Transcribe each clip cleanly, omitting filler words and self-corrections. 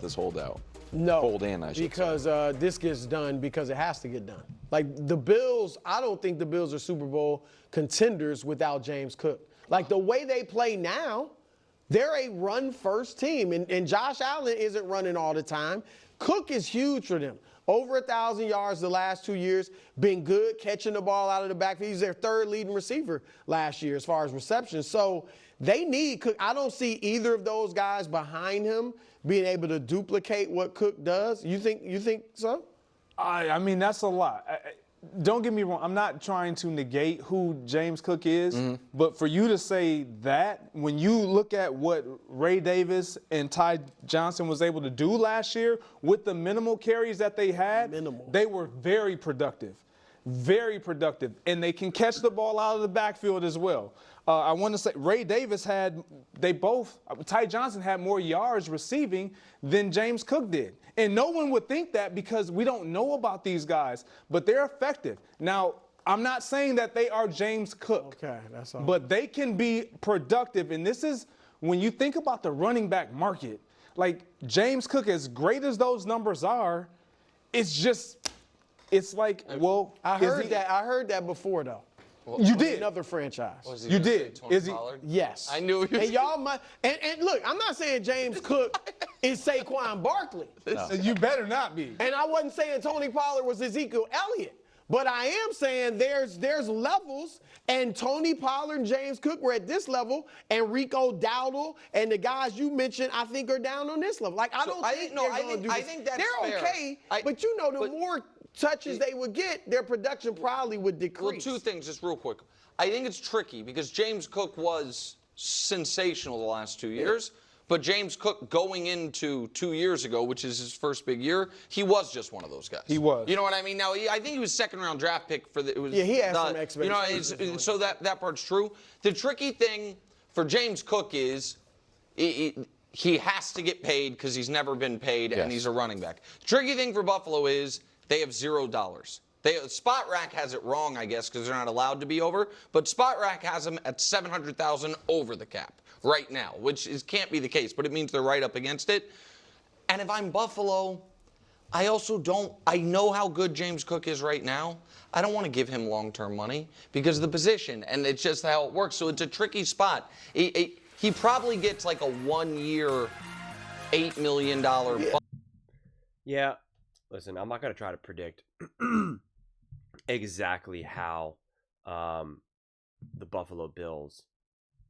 this holdout? No, Hold in, I should because say. this gets done because it has to get done. Like the Bills, I don't think the Bills are Super Bowl contenders without James Cook. Like the way they play now, they're a run-first team, and Josh Allen isn't running all the time. Cook is huge for them. Over 1,000 yards the last 2 years, been good catching the ball out of the backfield. He's their third leading receiver last year as far as receptions. So they need Cook. I don't see either of those guys behind him being able to duplicate what Cook does. You think so? I mean, that's a lot. Don't get me wrong. I'm not trying to negate who James Cook is, but for you to say that, when you look at what Ray Davis and Ty Johnson was able to do last year with the minimal carries that they had, they were very productive. Very productive. And they can catch the ball out of the backfield as well. I want to say Ray Davis Ty Johnson had more yards receiving than James Cook did. And no one would think that because we don't know about these guys, but they're effective. Now, I'm not saying that they are James Cook. Okay, that's all. But they can be productive. And this is, when you think about the running back market, like James Cook, as great as those numbers are, it's like, well, I heard that before though. You did. Another franchise. You did. Is he? Pollard? Yes. I knew he was. And y'all might. And look, I'm not saying James Cook is Saquon Barkley. No. You better not be. And I wasn't saying Tony Pollard was Ezekiel Elliott. But I am saying there's levels, and Tony Pollard and James Cook were at this level, and Rico Dowdle and the guys you mentioned, I think, are down on this level. Like, I think that's fair. They're okay, but the more touches they would get, their production probably would decrease. Well, two things, just real quick. I think it's tricky because James Cook was sensational the last 2 years. But James Cook going into 2 years ago, which is his first big year, he was just one of those guys. He was. You know what I mean? Now, I think he was second-round draft pick for the. He had some expectations. You know, so that part's true. The tricky thing for James Cook is he has to get paid because he's never been paid, and he's a running back. The tricky thing for Buffalo is they have $0. Spot Rack has it wrong, I guess, because they're not allowed to be over. But Spot Rack has them at $700,000 over the cap right now, which can't be the case, but it means they're right up against it. And if I'm Buffalo, I know how good James Cook is right now. I don't want to give him long-term money because of the position, and it's just how it works. So it's a tricky spot. He probably gets like a 1 year, $8 million. Yeah. Listen, I'm not going to try to predict exactly how the Buffalo Bills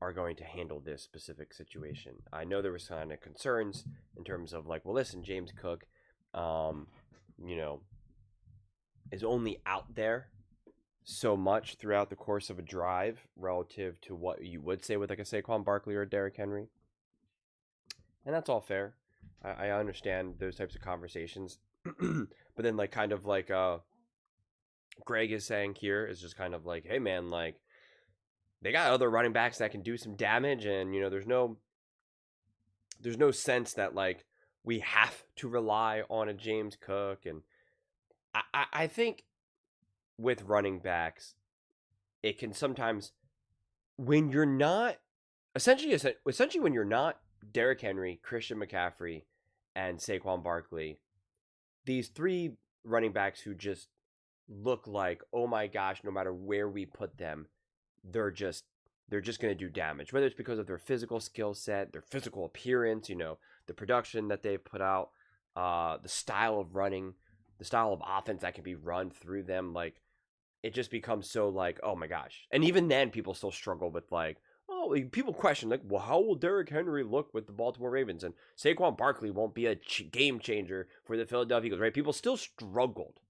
are going to handle this specific situation. I know there was kind of concerns in terms of like, well, listen, James Cook, is only out there so much throughout the course of a drive relative to what you would say with like a Saquon Barkley or a Derrick Henry. And that's all fair. I understand those types of conversations. But then like kind of like Greg is saying here is just kind of like, hey man, like they got other running backs that can do some damage, and there's no sense that like we have to rely on a James Cook. And I think with running backs, it can sometimes, when you're not essentially when you're not Derrick Henry, Christian McCaffrey, and Saquon Barkley, these three running backs who just look like, oh my gosh, no matter where we put them, they're just going to do damage. Whether it's because of their physical skill set, their physical appearance, the production that they've put out, the style of running, the style of offense that can be run through them. Like, it just becomes so like, oh my gosh. And even then, people still struggle with like, people question like, well, how will Derrick Henry look with the Baltimore Ravens? And Saquon Barkley won't be a game changer for the Philadelphia Eagles, right? People still struggled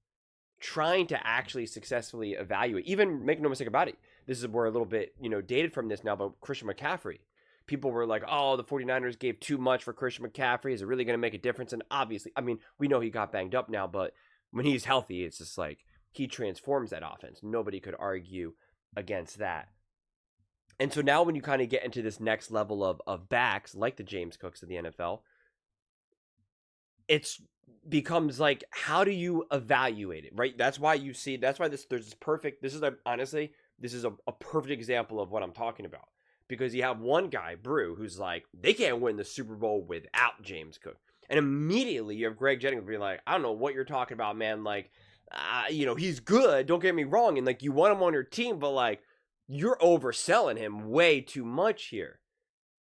trying to actually successfully evaluate. Even, make no mistake about it, this is we're a little bit, dated from this now, but Christian McCaffrey. People were like, oh, the 49ers gave too much for Christian McCaffrey. Is it really going to make a difference? And obviously, I mean, we know he got banged up now, but when he's healthy, it's just like he transforms that offense. Nobody could argue against that. And so now when you kind of get into this next level of backs, like the James Cooks of the NFL, it becomes like, how do you evaluate it, right? That's why there's this perfect, this is a perfect example of what I'm talking about. Because you have one guy, Brew, who's like, they can't win the Super Bowl without James Cook. And immediately you have Greg Jennings being like, I don't know what you're talking about, man. Like, he's good. Don't get me wrong. And like, you want him on your team, but like, you're overselling him way too much here.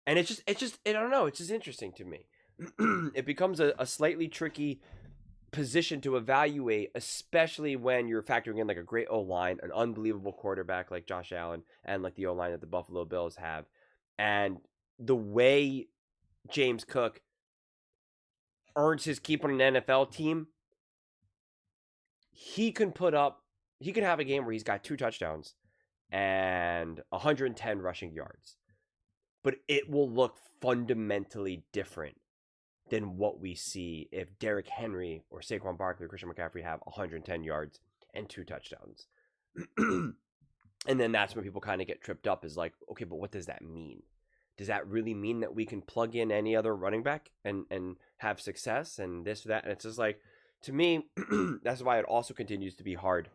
And it's just, I don't know. It's just interesting to me. It becomes a slightly tricky position to evaluate, especially when you're factoring in like a great O-line, an unbelievable quarterback like Josh Allen, and like the O-line that the Buffalo Bills have. And the way James Cook earns his keep on an NFL team, he can have a game where he's got 2 touchdowns and 110 rushing yards. But it will look fundamentally different than what we see if Derrick Henry or Saquon Barkley or Christian McCaffrey have 110 yards and 2 touchdowns. And then that's when people kind of get tripped up, is like, okay, but what does that mean? Does that really mean that we can plug in any other running back and have success and this or that? And it's just like, to me, that's why it also continues to be hard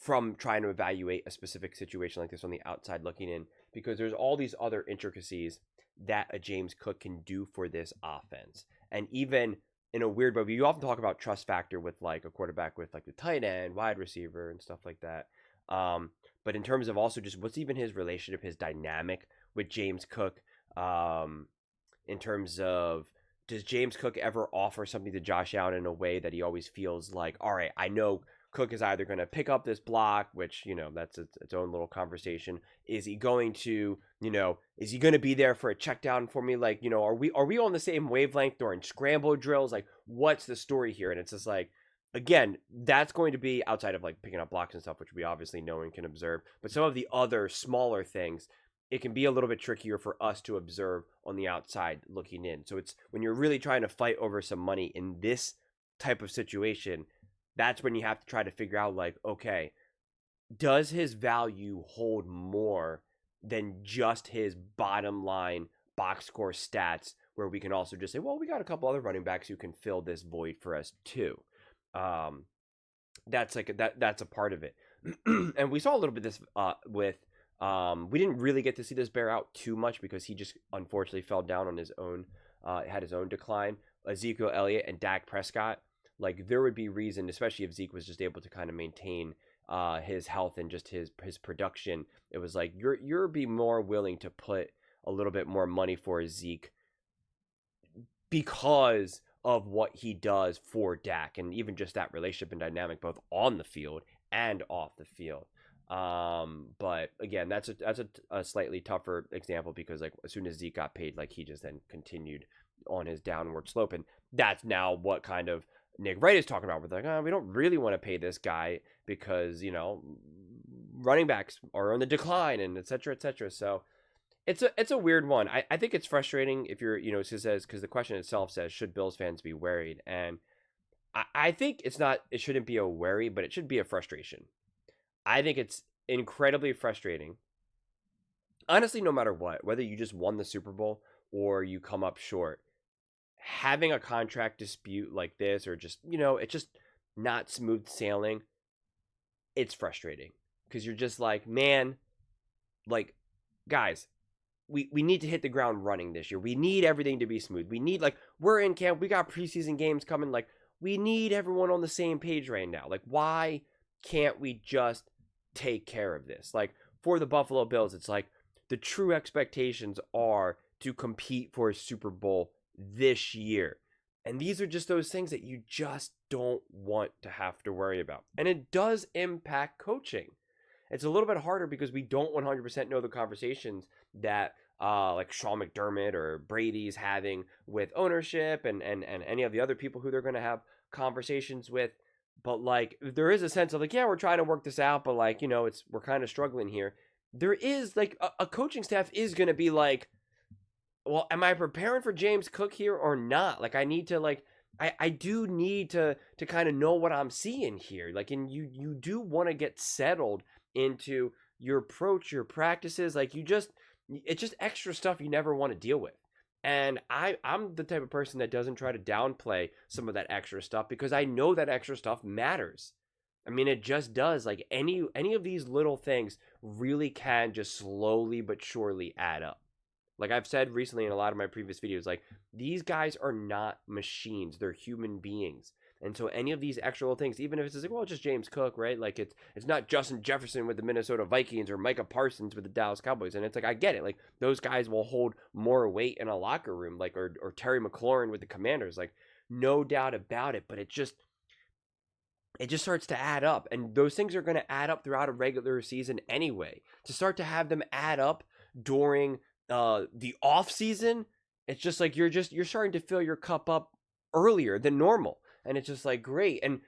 from trying to evaluate a specific situation like this on the outside looking in, because there's all these other intricacies that a James Cook can do for this offense. And even in a weird way, you often talk about trust factor with like a quarterback with like the tight end, wide receiver, and stuff like that. But in terms of also just what's even his relationship, his dynamic with James Cook, in terms of, does James Cook ever offer something to Josh Allen in a way that he always feels like, all right, I know Cook is either going to pick up this block, which, that's its own little conversation. Is he going to, is he going to be there for a check down for me? Like, are we on the same wavelength during scramble drills? Like, what's the story here? And it's just like, again, that's going to be outside of like picking up blocks and stuff, which we obviously know and can observe. But some of the other smaller things, it can be a little bit trickier for us to observe on the outside looking in. So it's when you're really trying to fight over some money in this type of situation, that's when you have to try to figure out, like, okay, does his value hold more than just his bottom line box score stats, where we can also just say, well, we got a couple other running backs who can fill this void for us too. That's like that's a part of it. And we saw a little bit of this with we didn't really get to see this bear out too much because he just unfortunately fell down on his own, had his own decline. Ezekiel Elliott and Dak Prescott, like, there would be reason, especially if Zeke was just able to kind of maintain his health and just his production. It was like, you're be more willing to put a little bit more money for Zeke because of what he does for Dak, and even just that relationship and dynamic both on the field and off the field. But again, that's a slightly tougher example because, like, as soon as Zeke got paid, like, he just then continued on his downward slope, and that's now what kind of Nick Wright is talking about. We're like, we don't really want to pay this guy because, running backs are on the decline, and et cetera, et cetera. So it's a weird one. I think it's frustrating if you're, it says, because the question itself says, should Bills fans be worried? And I think it shouldn't be a worry, but it should be a frustration. I think it's incredibly frustrating. Honestly, no matter what, whether you just won the Super Bowl or you come up short, having a contract dispute like this, or just, it's just not smooth sailing, it's frustrating because you're just like, man, like, guys, we need to hit the ground running this year. We need everything to be smooth. We need, like, we're in camp. We got preseason games coming. Like, we need everyone on the same page right now. Like, why can't we just take care of this? Like, for the Buffalo Bills, it's like the true expectations are to compete for a Super Bowl this year. And these are just those things that you just don't want to have to worry about. And it does impact coaching. It's a little bit harder because we don't 100% know the conversations that like Sean McDermott or Brady's having with ownership and any of the other people who they're going to have conversations with. But, like, there is a sense of, like, yeah, we're trying to work this out, but, like, we're kind of struggling here. There is, like, a coaching staff is going to be like, well, am I preparing for James Cook here or not? Like, I need to, like, I do need to kind of know what I'm seeing here. Like, and you do want to get settled into your approach, your practices. Like, it's just extra stuff you never want to deal with. And I'm the type of person that doesn't try to downplay some of that extra stuff because I know that extra stuff matters. I mean, it just does. Like, any of these little things really can just slowly but surely add up. Like I've said recently in a lot of my previous videos, like these guys are not machines. They're human beings. And so any of these extra little things, even if it's like, well, it's just James Cook, right? Like it's not Justin Jefferson with the Minnesota Vikings or Micah Parsons with the Dallas Cowboys. And it's like, I get it. Like those guys will hold more weight in a locker room, like or Terry McLaurin with the Commanders, like no doubt about it. But it just starts to add up. And those things are going to add up throughout a regular season anyway. To start to have them add up during the off season, it's just like you're starting to fill your cup up earlier than normal. And it's just like, great. And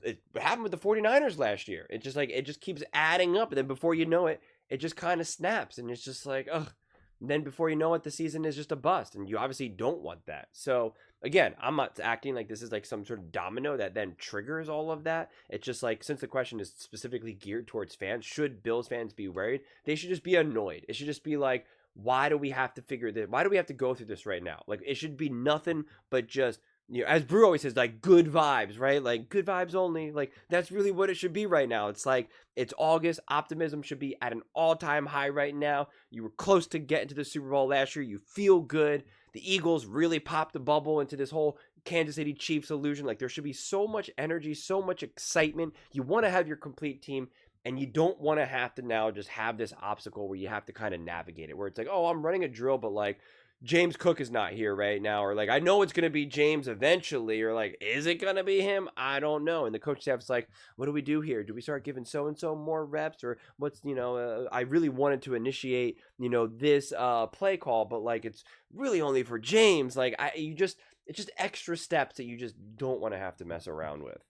it happened with the 49ers last year. It just keeps adding up. And then before you know it, it just kind of snaps. And it's just like, ugh. And then before you know it, the season is just a bust. And you obviously don't want that. So again, I'm not acting like this is like some sort of domino that then triggers all of that. It's just like, since the question is specifically geared towards fans, should Bills fans be worried? They should just be annoyed. It should just be like, why do we have to figure this? Why do we have to go through this right now? Like, it should be nothing but just, you know, as Brew always says, like good vibes, right? Like good vibes only. Like that's really what it should be right now. It's like it's August. Optimism should be at an all-time high right now. You were close to getting to the Super Bowl last year. You feel good. The Eagles really popped the bubble into this whole Kansas City Chiefs illusion. Like there should be so much energy, so much excitement. You want to have your complete team, and you don't want to have to now just have this obstacle where you have to kind of navigate it, where it's like, oh, I'm running a drill, but like James Cook is not here right now, or like I know it's going to be James eventually, or like is it going to be him? I don't know. And the coach staff's like, what do we do here? Do we start giving so and so more reps, or what's, you know, I really wanted to initiate, you know, this play call, but like it's really only for James. Like it's just extra steps that you just don't want to have to mess around with.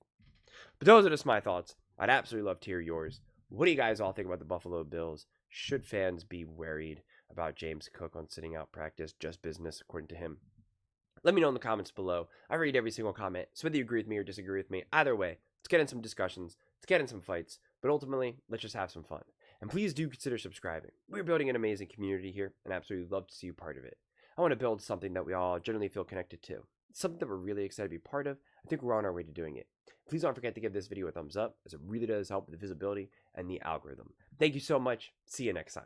But those are just my thoughts. I'd absolutely love to hear yours. What do you guys all think about the Buffalo Bills? Should fans be worried about James Cook on sitting out practice? Just business, according to him. Let me know in the comments below. I read every single comment, so whether you agree with me or disagree with me, either way, let's get in some discussions, let's get in some fights, but ultimately, let's just have some fun. And please do consider subscribing. We're building an amazing community here, and I absolutely love to see you part of it. I want to build something that we all generally feel connected to. It's something that we're really excited to be part of. I think we're on our way to doing it. Please don't forget to give this video a thumbs up, as it really does help with the visibility and the algorithm. Thank you so much. See you next time.